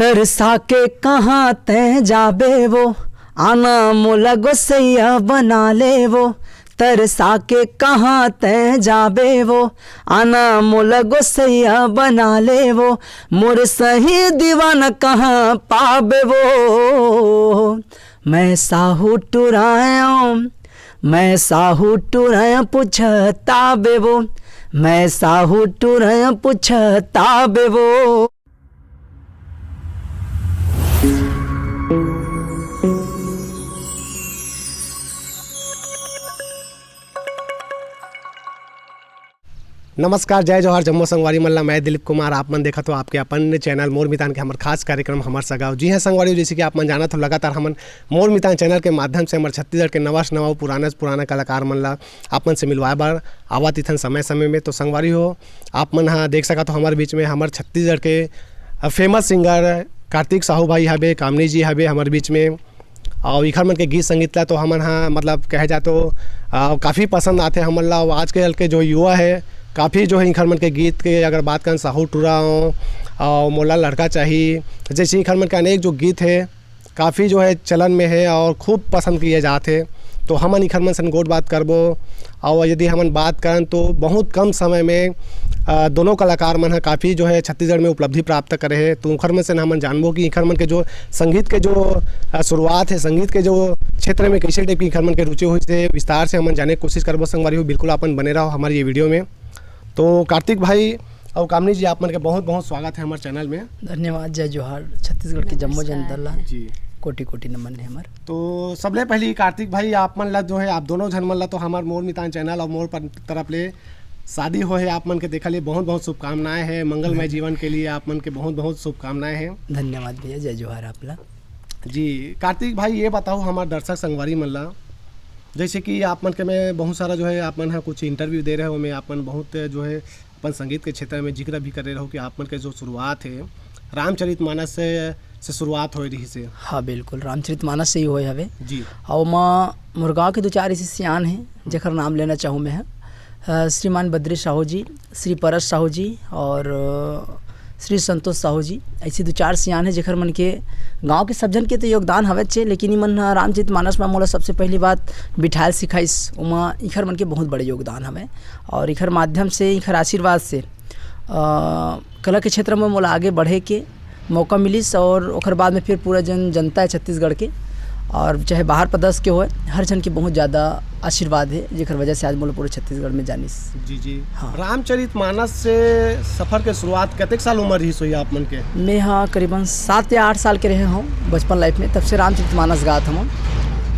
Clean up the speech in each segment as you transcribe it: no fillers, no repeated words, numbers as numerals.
तरसा के कहाँ तै जाबे वो, आना मोला गोसैया बना ले वो। तरसा के कहाँ तै जाबे वो, आना मोला गोसैया बना ले वो। मोर सही दीवाना कहाँ पाबे वो। मैं साहू टुराया पूछता बे वो, मैं साहू टुराया पूछता बे वो। नमस्कार, जय जोहार, जम्मू संगवारी मल्ला। मैं दिलीप कुमार। आप मन देखा तो आपके अपन चैनल मोर मितान के हमारे खास कार्यक्रम हमार सगाव। जी हाँ संगवारी, जैसे कि आप मन जाना तो लगातार हमन मोर मितान चैनल के माध्यम से हमारे छत्तीसगढ़ के नवा पुराना कलाकार मन ला आप मन से मिलवाए बार आवत इथन समय समय में। तो संगवारी हो, आप मन हाँ देख सका तो हमारे बीच में हमारे छत्तीसगढ़ के फेमस सिंगर कार्तिक साहू भाई हबे, कामनी जी हबे हमारे बीच में। और इखर मन के गीत संगीत ला तो हमन हाँ मतलब कहे जा तो काफ़ी पसंद आते हमन ला। आजकल के जो युवा है काफ़ी जो है इखर मन के गीत के अगर बात करें, साहू टुरा और मोला लड़का चाहिए जैसे इखर मन के अनेक जो गीत है काफ़ी जो है चलन में है और खूब पसंद किए जाते। तो हमन इखर मन से गोट बात करबो। और यदि हमन बात करें तो बहुत कम समय में दोनों कलाकार मन काफ़ी जो है छत्तीसगढ़ में उपलब्धि प्राप्त करे है। तो इखर मन से हमन जानबो कि इखर मन के जो संगीत के जो शुरुआत है, संगीत के जो क्षेत्र में कैसे टाइप की इखर मन के रुचि हुई से विस्तार से हमन जाने की कोशिश करबो। संगवारी हो, बिल्कुल अपन बने रहो हमारी ये वीडियो में। तो कार्तिक भाई और कामनी जी, आप मन के बहुत बहुत स्वागत है हमारे चैनल में। धन्यवाद। जय जोहार। छत्तीसगढ़ की जम्मो जनता ला जी कोटि कोटि नमन है हमार। तो सबले पहले कार्तिक भाई, आप मन ला जो है आप दोनों जन मन ला तो हमारे मोर मितान चैनल और मोर पर तरफ ले शादी हो है आप मन के देखा लिए बहुत बहुत शुभकामनाएं हैं। मंगलमय जीवन के लिए आप मन के बहुत बहुत शुभकामनाएं हैं। धन्यवाद भैया। जय जोहार आपला। जी कार्तिक भाई, ये बताओ हमारे दर्शक संगवारी मन ला, जैसे कि आप मन के मैं बहुत सारा जो है आप मन कुछ इंटरव्यू दे रहे हो, मैं आप मन बहुत जो है अपन संगीत के क्षेत्र में जिक्र भी कर रहे हो कि आप मन के जो शुरुआत है रामचरितमानस से शुरुआत हो रही से। हाँ बिल्कुल, रामचरितमानस से ही होए हवे जी। और माँ मुरगांव के दो चार ऐसे सियान हैं जेकर नाम लेना चाहूँ मैं। श्रीमान बद्री साहू जी, श्री परस साहू जी और श्री संतोष साहू जी, ऐसे दो चार सियान है जेकर मन के गांव के सब जन के तो योगदान हवे छे। लेकिन मन रामचरितमानस में मोला सबसे पहली बात बिठाल सिखाइस, उमा इखर मन के बहुत बड़े योगदान हवे। और इखर माध्यम से, इखर आशीर्वाद से कला के क्षेत्र में मोला आगे बढ़े के मौका मिलिस। और ओकर बाद में फिर पूरा जनता है छत्तीसगढ़ के और चाहे बाहर प्रदेश के होए, हर जन के बहुत ज़्यादा आशीर्वाद है जेकर वजह से आज मोला पूरे छत्तीसगढ़ में जानिस। जी जी। हाँ। रामचरितमानस से सफ़र के शुरुआत कतेक साल उम्र ही सोई आप मन के? मैं हाँ करीबन 7 या 8 साल के रहे हूँ बचपन लाइफ में, तब से रामचरितमानस गात हम।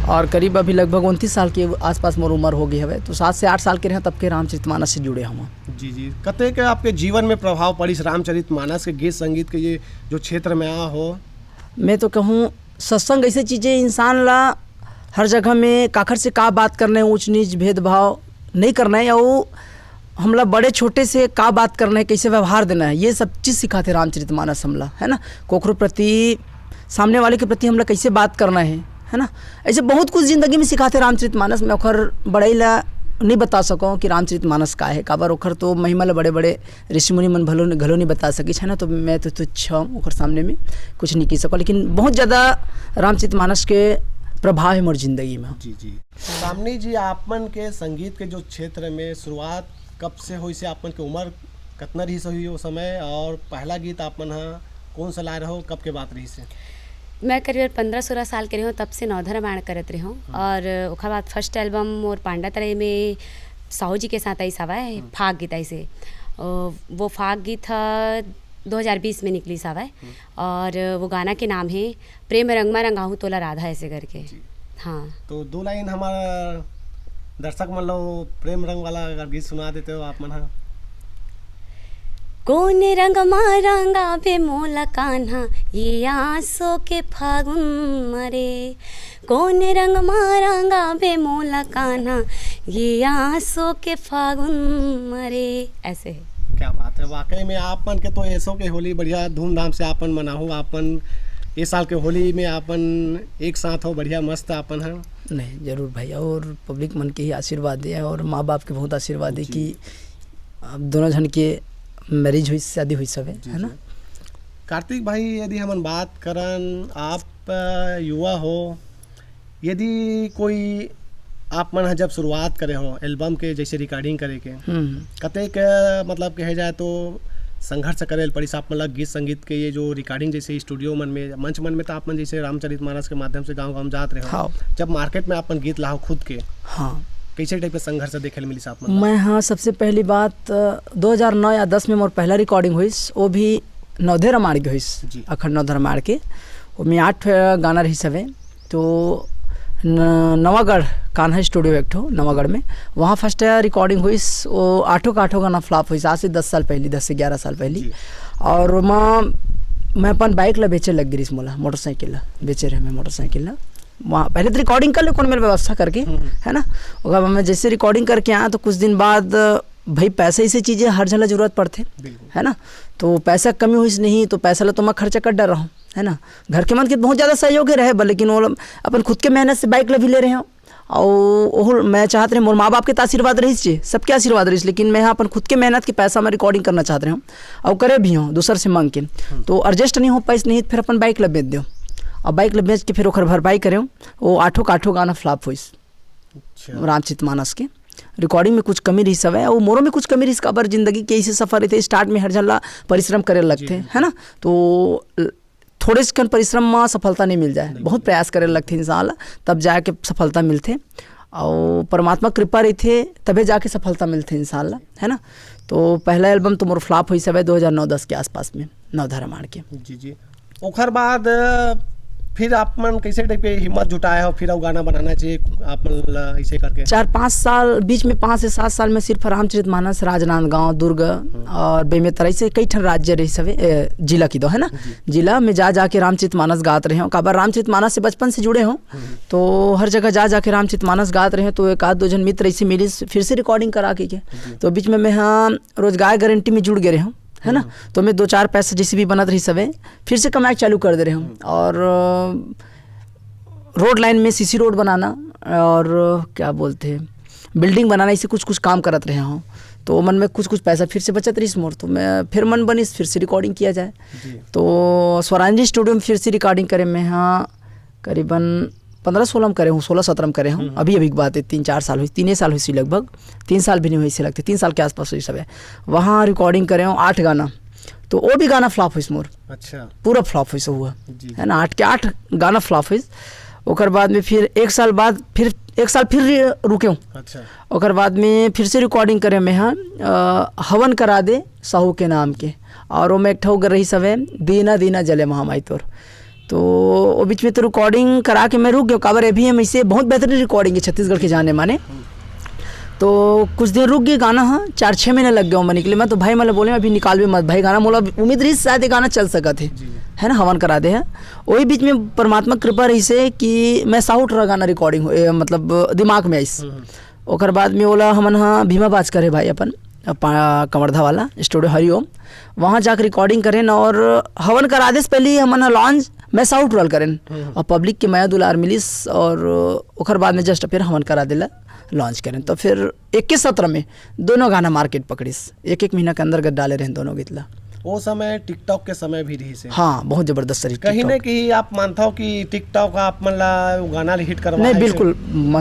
और करीब अभी लगभग 29 साल के आसपास मोर उम्र हो गई है। तो 7 से 8 साल के रहे तब के रामचरितमानस से जुड़े हम। जी जी। कतेक आपके जीवन में प्रभाव पड़ी रामचरितमानस के गीत संगीत के ये जो क्षेत्र में आ हो? मैं तो कहूँ सत्संग ऐसे चीज़ें इंसान ला हर जगह में काखर से का बात करना है, ऊंच नीच भेदभाव नहीं करना है, या वो हमला बड़े छोटे से का बात करना है, कैसे व्यवहार देना है, ये सब चीज़ सिखाते रामचरितमानस हमला, है ना। कोकरो प्रति, सामने वाले के प्रति हमला कैसे बात करना है ना। ऐसे बहुत कुछ ज़िंदगी में सिखाते रामचरितमानस में। ओखर बड़े ला नहीं बता सको कि रामचरितमानस का है, काबर ओखर तो महिमा ला बड़े बड़े ऋषि मुनि मन घलो नहीं बता सकी है ना। तो मैं तो तुच्छ हूँ, ओखर सामने में कुछ नहीं कह सको। लेकिन बहुत ज़्यादा रामचरितमानस के प्रभाव है मोर जिंदगी में। जी जी। कामनी जी, आप मन के संगीत के जो क्षेत्र में शुरुआत कब से हुई से, आप मन के उम्र कितना रही से हुई उस समय, और पहला गीत आप मन कौन सा ला रहे हो, कब के बात रही से? मैं करीब 15-16 साल के रही हूँ, तब से नवधा रामायण करत रही हूँ। और उसके बाद फर्स्ट एल्बम और पांडा तरे में साहू जी के साथ आई सवाए फाग गीत ऐसे। वो फाग गीत 2020 में निकली सवाए। और वो गाना के नाम है प्रेम रंगमा रंगाहूँ तोला राधा, ऐसे करके। हाँ, तो 2 लाइन हमारा दर्शक मन लो प्रेम रंग वाला अगर गीत सुना देते हो आप मन। कौन रंग रंगा बे मोला कान्हा, ये आंसू के फागुन मरे। कौन रंग रंगा बे मोला कान्हा, ये आंसू के फागुन मरे, ऐसे है। क्या बात है, वाकई में आप मन के तो ऐसो के होली बढ़िया धूमधाम से आपन मनाहू। आपन ये साल के होली में आपन एक साथ हो बढ़िया मस्त आपन है। नहीं जरूर भाई, और पब्लिक मन के ही आशीर्वाद है और माँ बाप के बहुत आशीर्वाद है कि अब दोनों जन के मैरिज हुई, शादी हुई सब है ना। कार्तिक भाई यदि हम बात करन, आप युवा हो, यदि कोई आप मन जब शुरुआत करे हो एल्बम के जैसे रिकॉर्डिंग करे के, कतेक मतलब कहे जाए तो संघर्ष करे पड़ी आप मतलब गीत संगीत के ये जो रिकॉर्डिंग जैसे स्टूडियो मन में मंच मन में तो आप मन जैसे रामचरितमानस के माध्यम से गाँव जात रहे हो, जब मार्केट में आप गीत लाओ खुद के, हाँ कैसे टाइप के संघर्ष देखे मिली आप? मैं हाँ सबसे पहली बात 2009 या 10 में मोर पहला रिकॉर्डिंग हुई, वो भी नवधे रामायण के हुई, अखंड नवधे रामायण के, वो में 8 गाना रही सवे। तो नवागढ़ कान्हा स्टूडियो एक ठो नवागढ़ में, वहाँ फर्स्ट रिकॉर्डिंग हुई, वो 8 का 8 गाना फ्लॉप हुई आज से 10 साल पहले, 10 से 11 साल पहले। और मैं अपन बाइक ला बेचे लग गई, मोला मोटरसाइकिल ला बेचे रहे, मैं मोटरसाइकिल ला वहाँ पहले तो रिकॉर्डिंग कर ले कौन मेरी व्यवस्था करके, है ना। और मैं जैसे रिकॉर्डिंग करके आया तो कुछ दिन बाद भाई पैसे ऐसी चीज़ें हर जगह जरूरत पड़ते, है ना। तो पैसा कमी हुई नहीं, तो पैसा ला तो मैं खर्चा कर डर रहा हूँ, है ना। घर के मन के बहुत ज़्यादा सहयोग रहे, लेकिन वो अपन खुद के मेहनत से बाइक ला भी ले रहे हो, और मैं चाहते रहे मोर माँ बाप के तो आशीर्वाद रही चाहिए, सबके आशीर्वाद रही, लेकिन मैं अपन खुद के मेहनत के पैसा में रिकॉर्डिंग करना चाहते रहे हूँ, और करे भी हूँ दूसर से मांग के। तो एडजस्ट नहीं हो पैसे नहीं, फिर अपन बाइक ला बेच दो, और बाइक ला बेच के फिर ओखर भरपाई करें। वो 8 का 8 गाना फ्लॉप हुई रामचरितमानस के रिकॉर्डिंग में कुछ कमी रही सब है, और मोरों में कुछ कमी रही, काबर जिंदगी के ऐसे सफर थे, स्टार्ट में हर जला परिश्रम करे लगते, है ना। तो थोड़े से परिश्रम में सफलता नहीं मिल जाए, बहुत प्रयास करे लगते इंसान, तब जाके सफलता मिलते, और परमात्मा कृपा रही थे तबे जाके सफलता मिलते इंसान, है ना। तो पहला एल्बम तो मोर फ्लॉप हुई सब है 2009-10 के आसपास में, नवधा रामायण के। जी ओखर बाद फिर आप मन कैसे टाइप के हिम्मत जुटाए हो फिर गाना बनाना चाहिए आप मन ऐसे करके? 4-5 साल बीच में 5 से 7 साल में सिर्फ रामचरितमानस, राजनांदगांव, दुर्ग और बेमेतरा से कई ठन राज्य रही सवे जिला की दो, है ना। जिला में जाके रामचरितमानस गात रहे हो, काबर रामचरितमानस से बचपन से जुड़े हो, तो हर जगह जाके रामचरितमानस गात रहे हो। तो 1-2 जन मित्र ऐसे मिली, फिर से रिकॉर्डिंग करा के तो बीच में मैं हाँ रोजगार गारंटी में जुड़ गए रहे हूँ, है ना। तो मैं 2-4 पैसे जैसे भी बनत रही सवे फिर से कमाई चालू कर दे रहे हूँ, और रोड लाइन में सीसी रोड बनाना और क्या बोलते हैं बिल्डिंग बनाना, इसे कुछ काम करत रहे हूँ। तो मन में कुछ पैसा फिर से बचत रही मोर, तो मैं फिर मन बनी फिर से रिकॉर्डिंग किया जाए। तो स्वरांजलि स्टूडियो में फिर से रिकॉर्डिंग करे मैं हाँ करीबन 15-16 में करे हूँ, 16-17 में करे हूँ। अभी की बात है, 3-4 साल हुई, 3 साल हुई लगभग, 3 साल भी नहीं हुई से लगते, 3 साल के आसपास हुई सब है। वहाँ रिकॉर्डिंग करे हूँ 8 गाना, तो वो भी गाना फ्लॉप हुई मोर, अच्छा पूरा फ्लॉप हुई हुआ, है ना। 8 के 8 गाना फ्लॉप हुई। ओकर बाद में फिर 1 साल बाद फिर 1 साल फिर रुके हूँ, अच्छा। ओकर बाद में फिर से रिकॉर्डिंग करे मैं हाँ हवन करा दे साहू के नाम के, और वो में एक ठो रही सब है दीना दीना जले महामाई तोर। तो वो बीच में तो रिकॉर्डिंग करा के मैं रुक गया, काबर अभी हम इसे बहुत बेहतरीन रिकॉर्डिंग है छत्तीसगढ़ के जाने माने। तो कुछ दिन रुक गए गाना, हाँ 4-6 महीने लग गए मैं निकले। मैं तो भाई मतलब बोले अभी निकाल भी मत भाई गाना, मोला उम्मीद रही शायद गाना चल सका थे, है ना, हवन करा दे है। वही बीच में परमात्मा कृपा रही से कि मैं साउट रहा गाना रिकॉर्डिंग मतलब दिमाग में आइस। ओकर बाद में बोला हमन हाँ भीमा बाज करे भाई अपन कमरधा वाला स्टूडियो हरिओम, वहाँ जाकर रिकॉर्डिंग करें और हवन करा दे पहले हमन लॉन्च मैं साउट रोल करें, और पब्लिक के माया दुलार मिलिस, और ओकर बाद में जस्ट फिर हवन करा दिला लॉन्च करें। तो फिर 21-17 में दोनों गाना मार्केट पकड़िस, 1-1 महीना के अंदर डाले रहे दोनों गीत ला। वो समय टिकटॉक के समय भी रही से, हाँ बहुत जबरदस्त रही। कहीं न कहीं आप मानता हो कि टिकटॉक आप मन ला गाना हिट करवा? नहीं बिल्कुल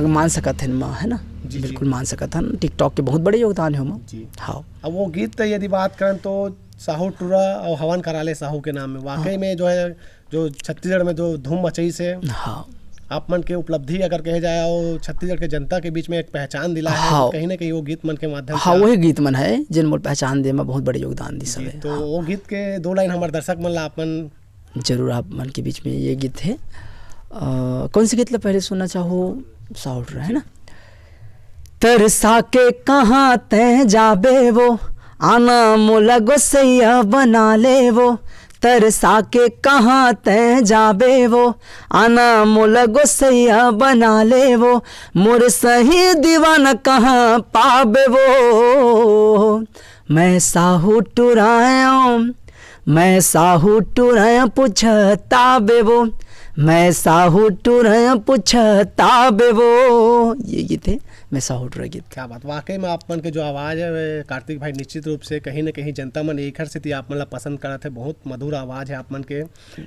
मान सकत है, है ना, बिल्कुल मान सकत हन। टिकटॉक के बहुत बड़े योगदान है जी। हाँ अब वो गीत यदि बात करें तो साहू टूरा और हवन करा ले साहू के नाम में वाकई में जो है जो छत्तीसगढ़ में जो धूम मचाई से, हाँ आप मन के उपलब्धि अगर कहे जाए और छत्तीसगढ़ के जनता के बीच में एक पहचान दिला है, हाँ, कहीं ना कहीं वो गीत मन के माध्यम से, हाँ वही गीत मन है जिन मोल पहचान दे में बहुत बड़े योगदान दी सब। तो वो गीत के 2 लाइन हमारे दर्शक मन ला अपन जरूर आप मन के बीच में ये गीत है। कौन सी गीत ला पहले सुनना चाहो? साउट है ना। तरसा के कहाँ तय जाबे वो, आना मोला गोसैया बना ले वो, तरसा के कहाँ तय जाबे वो, आना मोला गोसैया बना ले वो, मोर सही दीवाना कहाँ पाबे वो, मैं साहू टुराया पूछता बे वो, मैं साहू टूर पूछता बे वो, ये गीत है मैं साहू टूर गीत। क्या बात, वाकई में आप मन के जो आवाज़ है कार्तिक भाई, निश्चित रूप से कहीं न कहीं जनता मन एक से थी आप मन ला पसंद करत है। बहुत मधुर आवाज़ है आप मन के।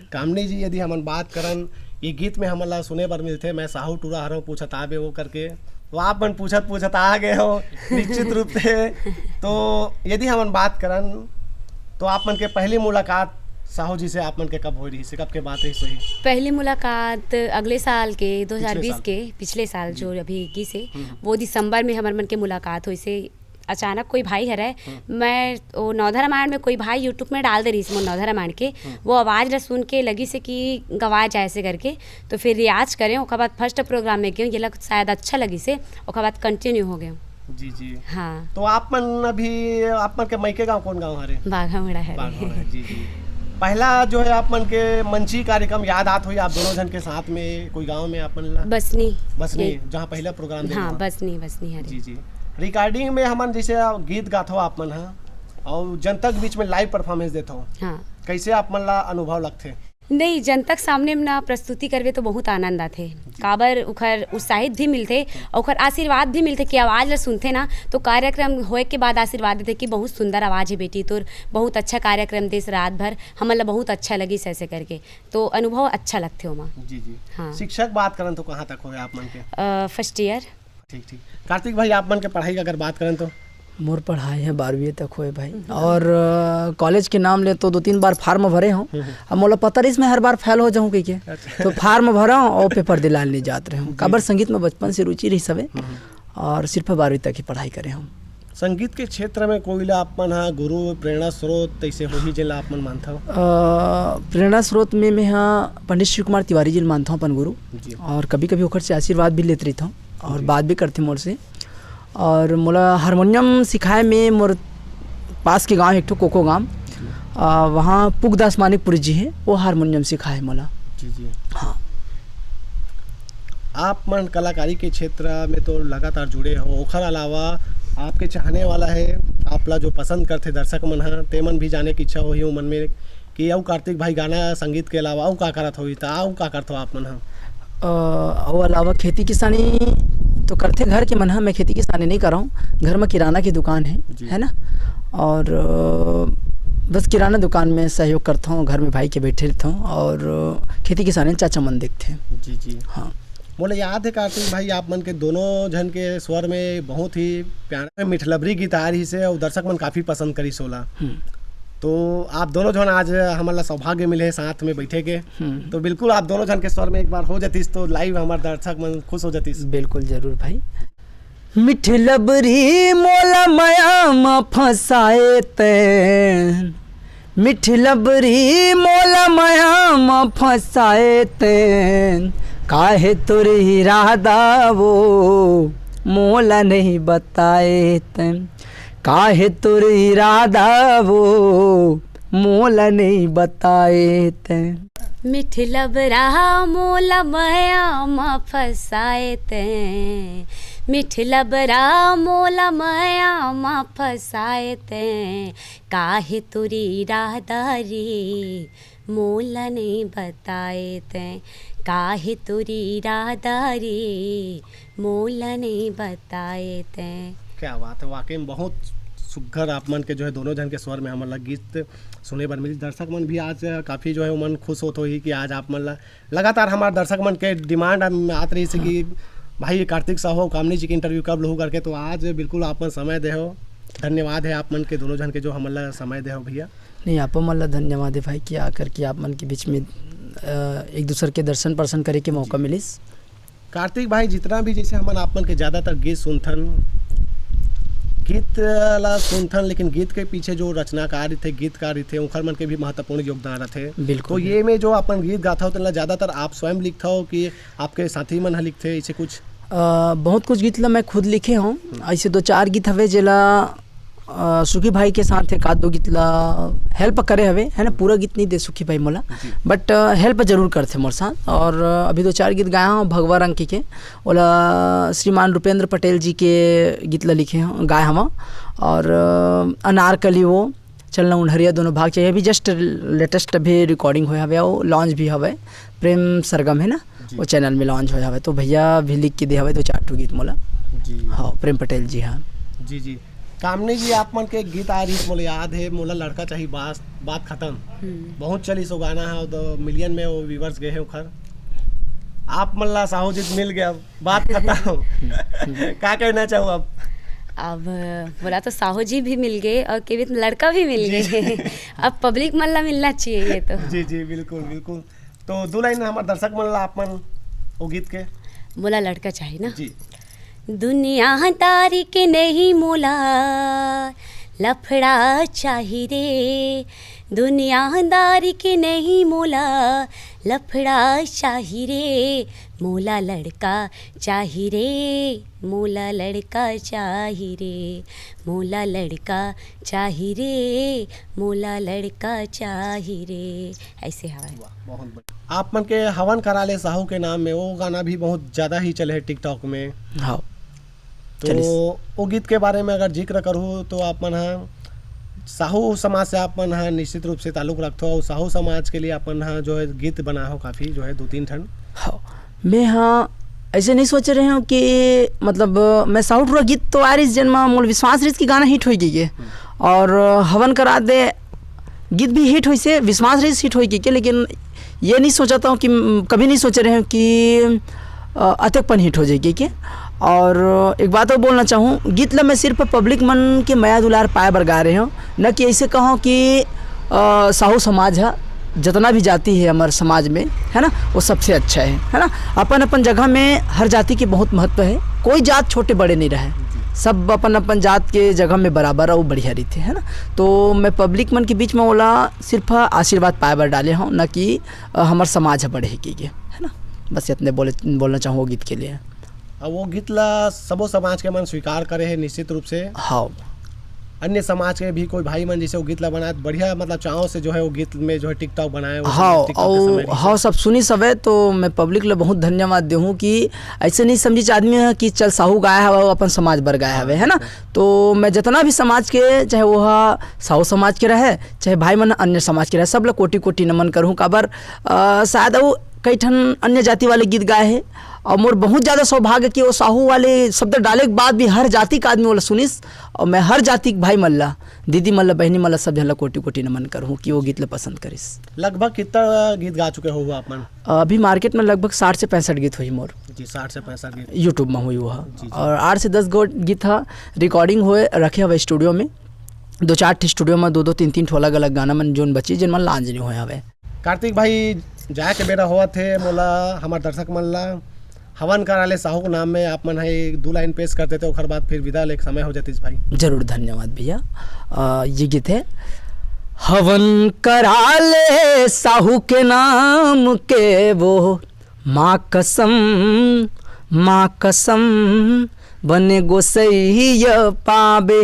कामनी जी, यदि हमन बात करन ये गीत में हमन ला सुने बर मिलते, मैं साहू टूरा हरऊँ पूछत आबे वो करके, तो आप मन पूछत आ गए हो निश्चित रूप से। तो यदि हमन बात करन तो आप मन के पहली मुलाकात साहू जी से आप मन के कब हो रही से, कब के बात है सही? पहली मुलाकात अगले साल के 2020 के पिछले साल जो अभी 21 है वो दिसंबर में हमार मन के मुलाकात हुई से। अचानक कोई भाई हरे, मैं वो नौधा रामायण में कोई भाई यूट्यूब में डाल दे रही थी नौधा रामायण के, वो आवाज़ ला सुन के लगी से कि गवाए जाए से करके, तो फिर रियाज करें। उसके बाद फर्स्ट प्रोग्राम में गए, ये लग शायद अच्छा लगी से, उसके बाद कंटिन्यू हो गए। जी जी हाँ। तो आप मन अभी आप मन के मैके गाँव कौन गाँव हरे? बाघामुड़ा है। जी जी। पहला जो है आप मन के मंची कार्यक्रम याद आत हुई आप दोनों जन के साथ में कोई गांव में आप मन ला? बसनी जहाँ पहला प्रोग्राम हाँ बसनी है। जी जी। रिकॉर्डिंग में हमन जैसे गीत गात हो आप मन और जनता के बीच में लाइव परफॉर्मेंस देते हो, हाँ कैसे आप मन ला अनुभव लगते? नहीं, जनता के सामने में ना प्रस्तुति करवे तो बहुत आनंद आते, काबर उखर उत्साहित भी मिलते और उखर आशीर्वाद भी मिलते कि आवाज़ ला सुनते ना तो कार्यक्रम होए के बाद आशीर्वाद देते कि बहुत सुंदर आवाज़ है बेटी तोर, बहुत अच्छा कार्यक्रम देस रात भर, हमन ला बहुत अच्छा लगी ऐसे करके, तो अनुभव अच्छा लगते हो माँ। जी जी। हाँ। शिक्षक बात करें तो कहाँ तक हो आप मन के? First year. ठीक ठीक। कार्तिक भाई आप मन के पढ़ाई अगर बात करें तो? मोर पढ़ाई है 12वीं तक हुए भाई, और कॉलेज के नाम ले तो 2-3 बार फार्म भरे हूँ। अब मोला पता रही इसमें हर बार फेल हो जाऊँ कहीं के, तो फार्म भरा हूँ और पेपर दिलाने नहीं जात रहे हूँ। काबर संगीत में बचपन से रुचि रही सवे, और सिर्फ 12वीं तक ही पढ़ाई करे हूँ। संगीत के क्षेत्र में कोई ला आप मन गुरु प्रेरणा स्रोत ऐसे हो ही जिला आप मन मानता हो? प्रेरणा स्रोत में मैं हाँ पंडित शिव कुमार तिवारी जी मानता हूँ अपन गुरु, और कभी कभी ओखर से आशीर्वाद भी लेते रहता हूँ और बात भी करते मोर से। और मोला हारमोनियम सिखाए में मोर पास के गांव एक ठो कोको गांव, वहाँ पुगदास मानिकपुरी जी है, वो हारमोनियम सिखाए मोला। जी जी। हाँ। आप मन कलाकारी के क्षेत्र में तो लगातार जुड़े हो, ओखर अलावा आपके चाहने वाला है आप ला जो पसंद करते दर्शक मन है ते मन भी जाने की इच्छा होही मन में कि औ कार्तिक भाई गाना संगीत के अलावा औ का करत होई ता औ का करत हो आप मन? और अलावा खेती किसानी तो करते घर के मन है, मैं खेती किसानी नहीं कर रहा हूँ, घर में किराना की दुकान है ना, और बस किराना दुकान में सहयोग करता हूँ, घर में भाई के बैठे रहता हूँ, और खेती किसानी चाचा मन देखते हैं। जी जी। हाँ। बोले याद है कार्तिक भाई आप मन के दोनों जन के स्वर में बहुत ही प्यारा मिठलबरी गीत आ रही से और दर्शक मन काफ़ी पसंद करी सोला, तो आप दोनों जन आज हमारा सौभाग्य मिले साथ में बैठे के, तो बिल्कुल आप दोनों जन के स्वर में एक बार हो जातीस तो लाइव हमारे दर्शक मन खुश हो जातीस। बिल्कुल जरूर भाई। मिठलबरी मोला माया में फंसाए तैन, मिठलबरी मोला माया में फंसाए तैन, काहे तोर इरादा वो मोला नहीं बताए तैन, काहे तोर इरादा वो मोला नहीं बताए तैन। मिठलबरा मोला माया में फंसाए तैं, मिठलबरा मोला माया में फंसाए तैं, काहे तोरी इरादा रे मोला नहीं बताए तैं, काहे तोरी इरादा रे मोला नहीं बताए तैं। क्या बात है, वाकई में बहुत सुघर आप मन के जो है दोनों जन के स्वर में हमारा गीत सुने बर मिली। दर्शक मन भी आज काफ़ी जो है मन खुश होते ही कि आज आप मन लगातार हमारे दर्शक मन के डिमांड आत रही से कि भाई कार्तिक साहू कामनी जी की इंटरव्यू कब लहू करके, तो आज बिल्कुल आप मन समय दे हो। धन्यवाद है आप मन के दोनों जन के जो हमारा समय दे हो भैया। नहीं, आप मन धन्यवाद है भाई कि आकर के आप मन के बीच में एक दूसरे के दर्शन पर्शन करे के मौका मिलिस। कार्तिक भाई जितना भी जैसे हमन आप मन के ज़्यादातर गीत सुनथन, गीत ला सुनथन, लेकिन गीत के पीछे जो रचनाकार थे, गीतकार थे, उनकर मन के भी महत्वपूर्ण योगदान रहे। बिल्कुल। तो ये में जो अपन गीत गाता हो तो ज़्यादातर आप स्वयं लिखता हो कि आपके साथी मन लिखते ऐसे कुछ? बहुत कुछ गीत ला मैं खुद लिखे हूँ, ऐसे 2-4 गीत हवे जेला सुखी भाई के साथ एक आध 2 गीत ला हेल्प करे हवे, है ना। पूरा गीत नहीं दे सुखी भाई मोला, बट हेल्प जरूर करते मोर साथ। और अभी 2-4 गीत गाया हूँ भगवा रंग के ओला श्रीमान रुपेंद्र पटेल जी के गीत ला लिखे गाए हम, और अनारकली वो चलना उन्हरिया दोनों भाग चाहिए। अभी जस्ट लेटेस्ट अभी रिकॉर्डिंग हुआ हवे और लॉन्च भी हवे, प्रेम सरगम है ना वो चैनल में लॉन्च हुआ हवे, तो भैया भी लिख के दे हवे तो 4 गीत मोला जी हाँ प्रेम पटेल जी हाँ जी जी। कामनी जी आप मन के गीत आ रही मोला याद है, मोला लड़का चाहिए बात खत्म, बहुत चली सो गाना है, तो मिलियन में वो व्यूवर्स गए हैं उखर, आप मल्ला साहू जी मिल गया, बात खत्म क्या कहना चाहूँ अब बोला तो साहू जी भी मिल गए और केवित लड़का भी मिल गए अब पब्लिक मल्ला मिलना चाहिए ये तो। जी जी बिल्कुल बिल्कुल। तो 2 लाइन हमारे दर्शक मल्ला आप मन वो गीत के बोला लड़का चाहिए ना जी। दुनिया तारी के नहीं मोला लफड़ा चाहिए रे, दुनियादारी के नहीं मोला लफड़ा चाहिए रे, मोला लड़का चाहिए रे, मोला लड़का चाहिए रे, मोला लड़का चाहिए रे, मोला लड़का चाहिए रे, ऐसे हवा। बहुत बढ़िया। आप मन के हवन करा ले साहू के नाम में वो गाना भी बहुत ज़्यादा ही चले है टिकटॉक में, हाँ तो वो गीत के बारे में अगर जिक्र करूँ तो आप मन हाँ साहू समाज से आप मन हाँ निश्चित रूप से ताल्लुक रखते हो, और साहू समाज के लिए अपन हाँ जो है गीत बना हो काफ़ी जो है 2-3 ठन। हाँ मैं हाँ ऐसे नहीं सोच रहे हूँ कि मतलब मैं साउथ रो गीत तो आ रही जन्म मोल विश्वास रिस की गाना हिट हो गई है, और हवन करा दे गीत भी हिट हुई से विश्वास रिस हिट हो गई के, लेकिन ये नहीं सोचाता हूँ कि कभी नहीं सोच रहे हूँ कि अतकपन हिट हो जाएगी के। और एक बात और बोलना चाहूँ, गीत ला मैं सिर्फ पब्लिक मन के माया दुलार पाए बर गा रहे हूँ, न कि ऐसे कहूँ कि साहू समाज है जितना भी जाति है हमारे समाज में है ना वो सबसे अच्छा है ना। अपन अपन जगह में हर जाति के बहुत महत्व है, कोई जात छोटे बड़े नहीं रहे, सब अपन अपन जात के जगह में बराबर और बढ़िया रहते है ना। तो मैं पब्लिक मन के बीच में बोला सिर्फ आशीर्वाद पाए बर डाले हूँ, न कि हमारे समाज है बढ़े की है ना। बस इतने बोलना चाहूँ गीत के लिए। अब वो गीत ला सबो समाज के मन स्वीकार करे है निश्चित रूप से, हाँ अन्य समाज के भी कोई भाई मन जैसे वो गीत ला बनाए बढ़िया मतलब चाहों से जो है वो गीत में जो है टिकटॉक बनाए हाँ सब सुनी सब है। तो मैं पब्लिक ला बहुत धन्यवाद दूँ कि ऐसे नहीं समझी आदमी है कि चल साहू गाया है अपन समाज बर गाया है है ना। तो मैं जितना भी समाज के चाहे वो साहू समाज के रहे चाहे भाई मन अन्य समाज के रहे सब लोग कोटि कोटि नमन करूँ। काबर शायद वो कई ठन अन्य जाति वाले गीत गाए हैं और मोर बहुत ज़्यादा सौभाग्य कि वो साहू वाले शब्द डाले के बाद भी हर जाति का आदमी वाला सुनिस, और मैं हर जाति के भाई मल्ला दीदी मल्ला बहनी मल्ला सब झल्ला कोटि कोटि नमन करूँ कि वो गीत ला पसंद करिस। लगभग कितना गीत गा चुके हो आप मन? अभी मार्केट में लगभग 60 से 65 गीत हुई मोर जी, 60 से 65 गीत यूट्यूब में हुई वो, और 8 से 10 गीत था रिकॉर्डिंग हुए रखे हुए स्टूडियो में, 2-4 स्टूडियो में 2-2 3-3 अलग अलग गाना मन जोन बची जिन मन लॉन्च नहीं हुए हवे। कार्तिक भाई जाए के बेरा हुआ थे मोला हमारे दर्शक मन ला हवन करा ले साहू के नाम में आप मन है 2 लाइन पेश करते थे, और बाद फिर विदा ले समय हो जाती भाई। जरूर धन्यवाद भैया। ये गीत है हवन करा ले साहू के नाम के वो माँ कसम बने गोसैया पाबे,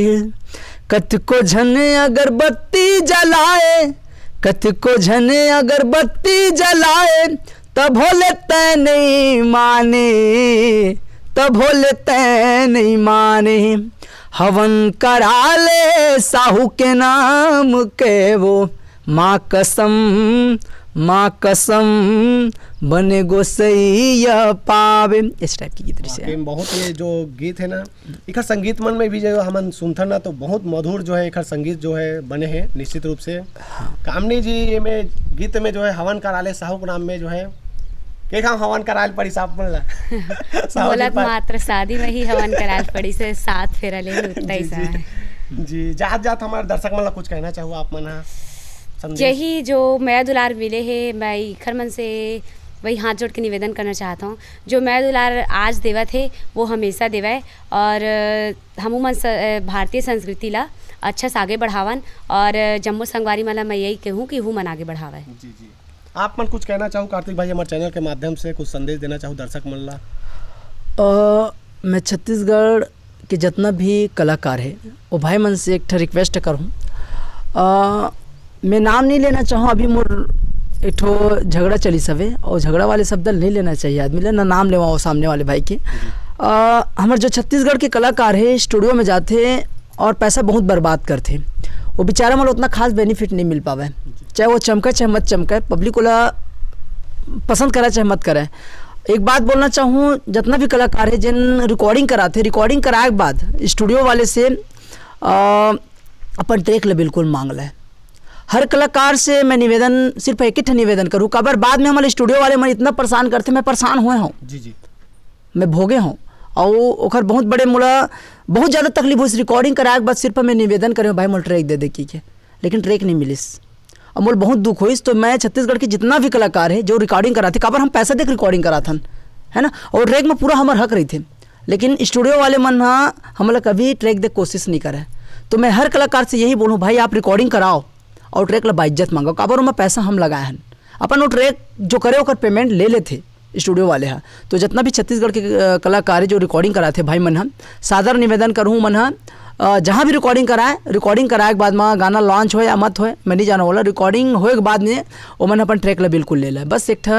कत को झन अगरबत्ती जलाए कत को झन अगरबत्ती जलाए तब भोले तै नहीं माने तब भोले तै नहीं माने, हवन करा ले साहू के नाम के वो माँ कसम बने गोसैया पावे, इस टाइप की गीत से बहुत ये जो गीत है ना इखर संगीत मन में भी जो हम सुनते ना तो बहुत मधुर जो है इखर संगीत जो है बने हैं निश्चित रूप से। कामनी जी ये में गीत में जो है हवन करा ले साहू के नाम में जो है के काम हवन कराल पड़ी साहब मन ला बोलत मात्र शादी में ही हवन कराल पड़ी से 7 फेरा ले उतना ही सा जी। जात हमारे दर्शक मन ला कुछ कहना चाहूँ आप मन यही जो मैं दुलार मिले है, मैं खर मन से वही हाथ जोड़ के निवेदन करना चाहता हूँ, जो मैं दुलार आज देवा थे वो हमेशा देवा है, और हम मन भारतीय संस्कृति ला अच्छा से आगे बढ़ावन, और जम्मू संगवारी मला मैं यही कहूँ कि हूँ मन आगे बढ़ावा है। जी जी आप मन कुछ कहना चाहूँ कार्तिक भाई हमारे चैनल के माध्यम से कुछ संदेश देना चाहूँ दर्शक मन ला? मैं छत्तीसगढ़ के जितना भी कलाकार है वो भाई मन से एक रिक्वेस्ट करूँ, मैं नाम नहीं लेना चाहूँ, अभी मोर एक ठो झगड़ा चली सवे और झगड़ा वाले शब्द नहीं लेना चाहिए आदमी ले ना नाम लेवा सामने वाले भाई के। हमारे जो छत्तीसगढ़ के कलाकार है स्टूडियो में जाते और पैसा बहुत बर्बाद करते, वो बेचारा मतलब उतना खास बेनिफिट नहीं मिल पावे, चाहे वो चमके चाहे मत चमके, पब्लिक वाला पसंद करे चाहे मत करे। एक बात बोलना चाहूँ, जितना भी कलाकार है जिन रिकॉर्डिंग कराते, रिकॉर्डिंग कराए के बाद स्टूडियो वाले से अपन ट्रैक ले बिल्कुल मांग ले। हर कलाकार से मैं निवेदन, सिर्फ एक ही निवेदन करूँ, कबर बाद में हमारे स्टूडियो वाले मैं इतना परेशान करते, मैं परेशान हुए हूँ जी, मैं भोगे हूँ, और ओखर बहुत बड़े मोला बहुत ज़्यादा तकलीफ हुई। रिकॉर्डिंग कराए के बाद सिर्फ मैं निवेदन करे भाई मोल ट्रैक दे दे की के, लेकिन ट्रैक नहीं मिलिस और मोल बहुत दुख हुई। तो मैं छत्तीसगढ़ के जितना भी कलाकार है जो रिकॉर्डिंग कराते, काबर हम पैसा देकर रिकॉर्डिंग कराथन है ना, और ट्रैक में पूरा हमार हक रही थे, लेकिन स्टूडियो वाले मन हमला कभी ट्रैक दे कोशिश नहीं करे। तो मैं हर कलाकार से यही बोलूँ, भाई आप रिकॉर्डिंग कराओ और ट्रैक ला बाइज्जत मांगो, काबर में पैसा हम लगाए हैं, अपन वो ट्रैक जो करे ओकर पेमेंट ले लेते स्टूडियो वाले हैं। तो जितना भी छत्तीसगढ़ के कलाकार जो रिकॉर्डिंग कराते भाई मन, सादर निवेदन करूँ मन, जहाँ भी रिकॉर्डिंग कराए के बाद में गाना लॉन्च हो या मत हो मैं नहीं जाना बोला, रिकॉर्डिंग होए के बाद में वो मन अपन ट्रैक ला बिल्कुल ले ले। बस एक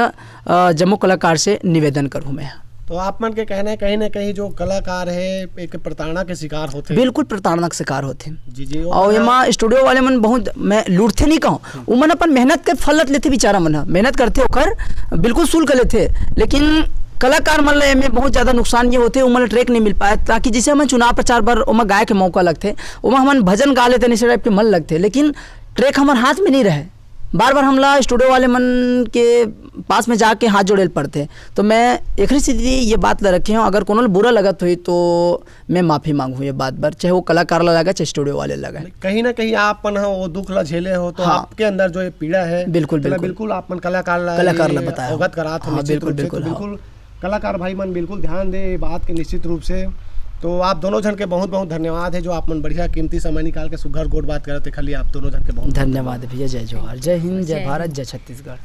जम्मू कलाकार से निवेदन करूँ मैं। तो आप मन के कहना है कहीं ना कहीं जो कलाकार है एक प्रताड़ना के शिकार होते, बिल्कुल प्रताड़ना के शिकार होते जी। और एमा स्टूडियो वाले मन बहुत, मैं लूटते नहीं कहूँ, वो मन अपन मेहनत कर फल लेते, बेचारा मन मेहनत करते ओकर बिल्कुल शुल्क लेते, लेकिन कलाकार मन में बहुत ज़्यादा नुकसान ये होते, उमन ट्रैक नहीं मिल पाए। ताकि जैसे हम चुनाव प्रचार पर उमा गाय के मौका लगते, उमा हम भजन गा लेते, निश्चय टाइप के मन लगते, लेकिन ट्रैक हमारे हाथ में नहीं रहे। बार बार हमला स्टूडियो वाले मन के पास में जाके हाथ जोड़े पड़ते। तो मैं एक सीधी ये बात ला रखे हूँ, अगर कोनो बुरा लगत हुई तो मैं माफ़ी मांगू ये बात पर, चाहे वो कलाकार ला लगा चाहे स्टूडियो वाले लगा। कहीं ना कहीं आप मन वो दुख ला झेले हो, तो आपके अंदर जो ये पीड़ा है बिल्कुल आप मन कलाकार ला बताया, अवगत करा था। बिल्कुल कलाकार भाई मन बिल्कुल ध्यान दे बात के निश्चित रूप से। तो आप दोनों जन के बहुत बहुत धन्यवाद है जो आप मन बढ़िया कीमती समय निकाल के सुघर गोट बात करते, खाली आप दोनों जन के बहुत धन्यवाद भैया। जय जोहार, जय हिंद, जय भारत, जय छत्तीसगढ़।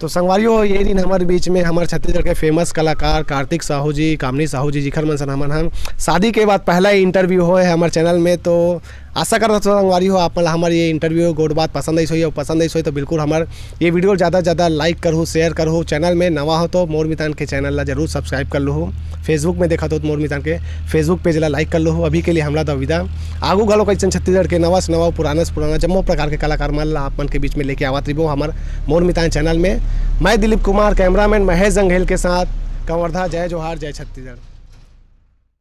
तो संगवारियों, ये दिन हमारे बीच में हमारे छत्तीसगढ़ के फेमस कलाकार कार्तिक साहू जी, कामनी साहू जी, जिखर मन सन हम शादी के बाद पहला ही इंटरव्यू हो है हमारे चैनल में। तो आशा करता हूँ संगवारी हो आप हमारे ये इंटरव्यू गोट बात पसंद आई सोई, और पसंद आई सोई तो बिल्कुल हमारे ये वीडियो ज़्यादा से ज़्यादा लाइक करूँ, शेयर करूँ। चैनल में नवा हो तो मोर मितान के चैनल ला जरूर सब्सक्राइब कर लो। फेसबुक में देखा तो मोर मितान के फेसबुक पेज ला लाइक कर लो। अभी के लिए हमला तो विदा, आगू घलो कैसे छत्तीसगढ़ के नवा से नवा पुराना से पुराना जम्मो प्रकार के कलाकार मन ला आप मन के बीच में लेके आवत रही हमारे मोर मितान चैनल में। मैं दिलीप कुमार, कैमरामैन महेश जंघेल के साथ, कंवर्धा। जय जोहार, जय छत्तीसगढ़।